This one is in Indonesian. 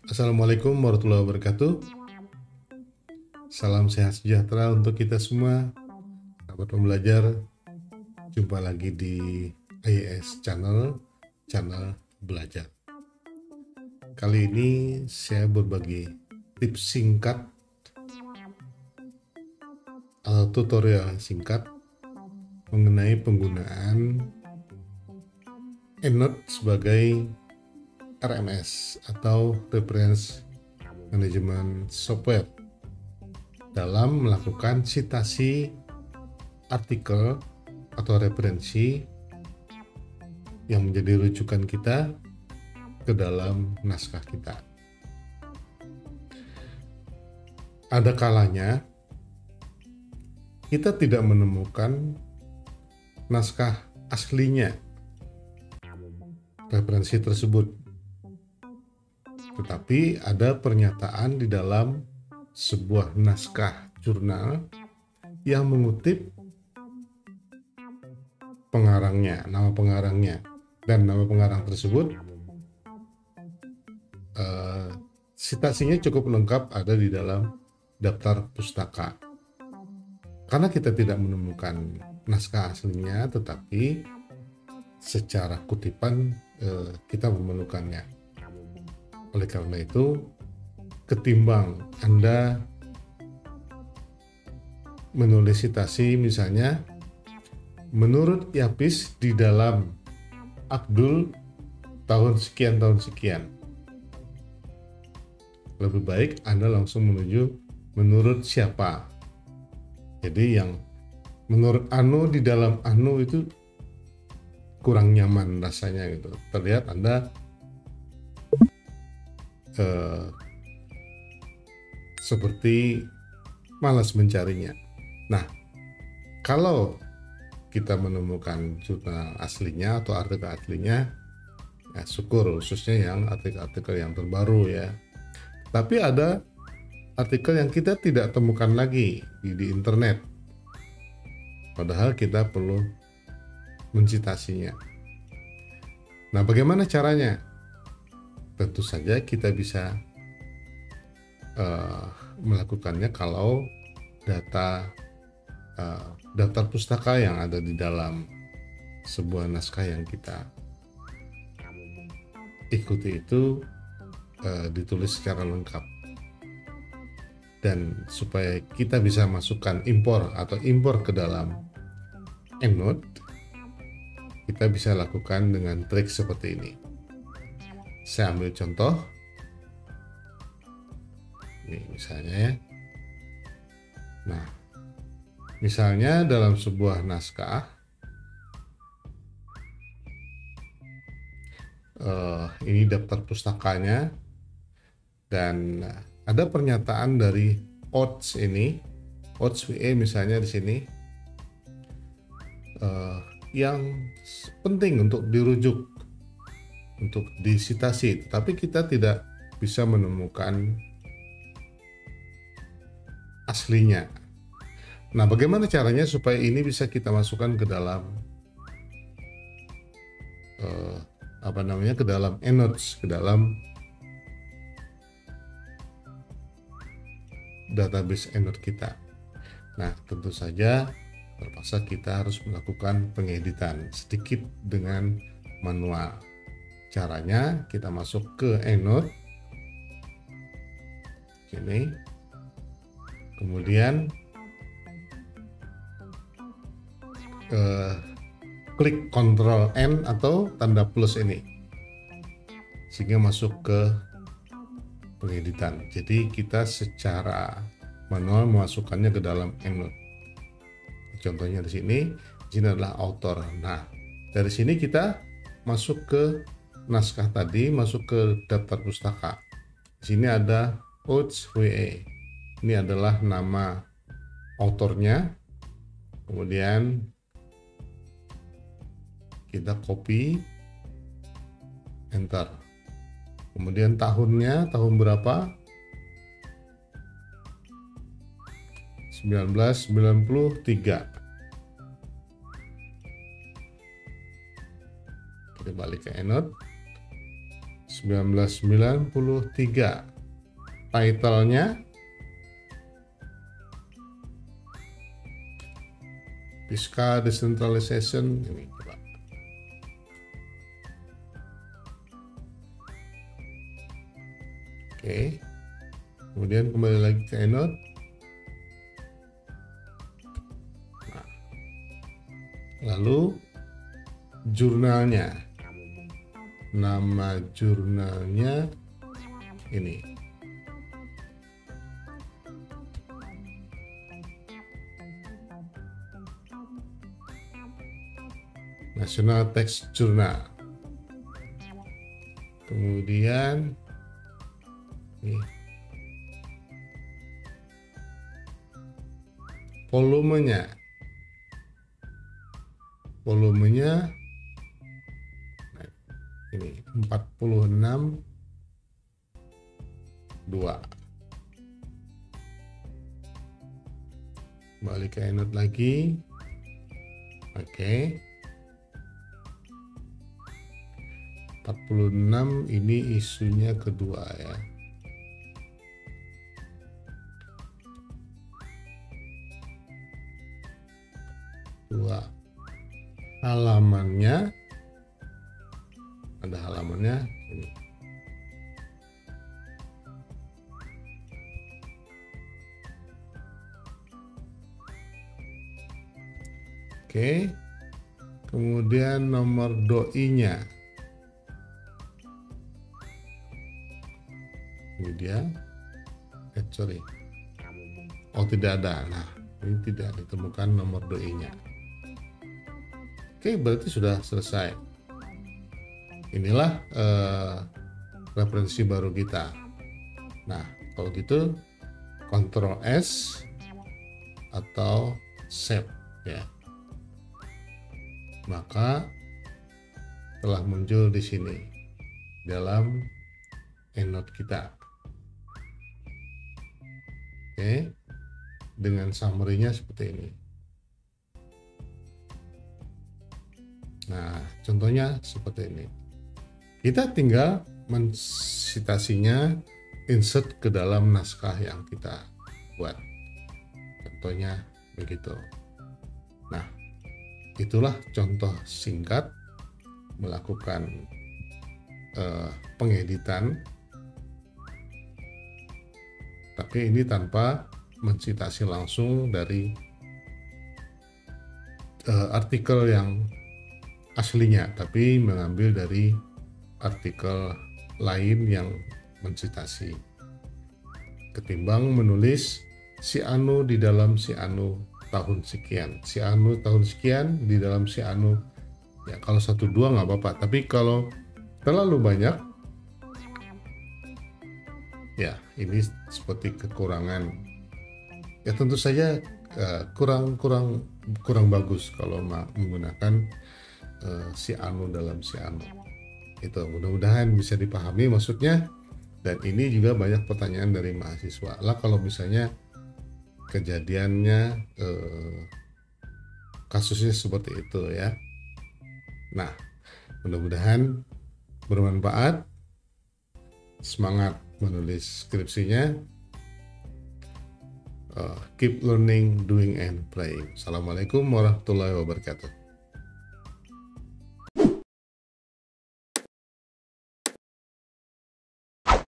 Assalamualaikum warahmatullahi wabarakatuh. Salam sehat sejahtera untuk kita semua, sahabat pembelajar. Jumpa lagi di IES channel belajar. Kali ini saya berbagi tips singkat atau tutorial singkat mengenai penggunaan EndNote sebagai RMS atau Reference Management Software dalam melakukan citasi artikel atau referensi yang menjadi rujukan kita ke dalam naskah kita. Ada kalanya kita tidak menemukan naskah aslinya referensi tersebut, tetapi ada pernyataan di dalam sebuah naskah jurnal yang mengutip pengarangnya, nama pengarangnya, dan nama pengarang tersebut citasinya cukup lengkap, ada di dalam daftar pustaka. Karena kita tidak menemukan naskah aslinya, tetapi secara kutipan kita memerlukannya. Oleh karena itu, ketimbang Anda menulis citasi misalnya, menurut Yapis di dalam Abdul tahun sekian, lebih baik Anda langsung menuju menurut siapa. Jadi yang menurut Anu di dalam Anu itu kurang nyaman rasanya gitu. Terlihat Anda seperti malas mencarinya. Nah, kalau kita menemukan jurnal aslinya atau artikel aslinya, ya syukur, khususnya yang artikel-artikel yang terbaru ya. Tapi ada artikel yang kita tidak temukan lagi di internet, padahal kita perlu mencitasinya. Nah, bagaimana caranya? Tentu saja kita bisa melakukannya kalau daftar pustaka yang ada di dalam sebuah naskah yang kita ikuti itu ditulis secara lengkap. Dan supaya kita bisa masukkan impor ke dalam EndNote, kita bisa lakukan dengan trik seperti ini. Saya ambil contoh. Ini misalnya ya. Nah, misalnya dalam sebuah naskah, ini daftar pustakanya, dan ada pernyataan dari OTS ini, OTS WE misalnya di sini, yang penting untuk dirujuk, untuk disitasi, tetapi kita tidak bisa menemukan aslinya. Nah, bagaimana caranya supaya ini bisa kita masukkan ke dalam ke dalam EndNote, ke dalam database EndNote kita. Nah, tentu saja terpaksa kita harus melakukan pengeditan sedikit dengan manual. Caranya kita masuk ke EndNote sini, kemudian klik Ctrl N atau tanda plus ini, sehingga masuk ke pengeditan. Jadi kita secara manual memasukkannya ke dalam EndNote. Contohnya di sini adalah author. Nah, dari sini kita masuk ke naskah tadi, masuk ke daftar pustaka. Di sini ada OTS WE. Ini adalah nama autornya. Kemudian kita copy, enter. Kemudian tahunnya, tahun berapa? 1993. Kita balik ke EndNote. 1993. Title-nya Fiscal Decentralization. Ini coba. Oke. Kemudian kembali lagi ke EndNote. Nah, lalu jurnalnya. Nama jurnalnya ini. National Text Journal. Kemudian ini volumenya ini 46.2. Balik ke EndNote lagi. Oke. 46 ini isunya kedua ya. Dua. Halamannya ada halamannya ini. Oke. Kemudian nomor doi-nya. Ini dia. Sorry. Oh, tidak ada. Nah, ini tidak ditemukan nomor doi-nya. Oke, berarti sudah selesai. Inilah referensi baru kita. Nah, kalau gitu Ctrl S atau save ya. Maka telah muncul di sini dalam EndNote kita. Oke, dengan summary-nya seperti ini. Nah, contohnya seperti ini. Kita tinggal mensitasinya, insert ke dalam naskah yang kita buat. Contohnya begitu. Nah, itulah contoh singkat melakukan pengeditan, tapi ini tanpa mensitasi langsung dari artikel yang aslinya, tapi mengambil dari artikel lain yang mensitasi, ketimbang menulis si anu di dalam si anu tahun sekian, si anu tahun sekian di dalam si anu. Ya, kalau 1-2 nggak apa-apa, tapi kalau terlalu banyak, ya ini seperti kekurangan. Ya tentu saja kurang bagus kalau menggunakan si anu dalam si anu. Itu mudah-mudahan bisa dipahami maksudnya. Dan ini juga banyak pertanyaan dari mahasiswa. Lah kalau misalnya kejadiannya kasusnya seperti itu ya. Nah, mudah-mudahan bermanfaat. Semangat menulis skripsinya. Keep learning, doing, and playing. Assalamualaikum warahmatullahi wabarakatuh.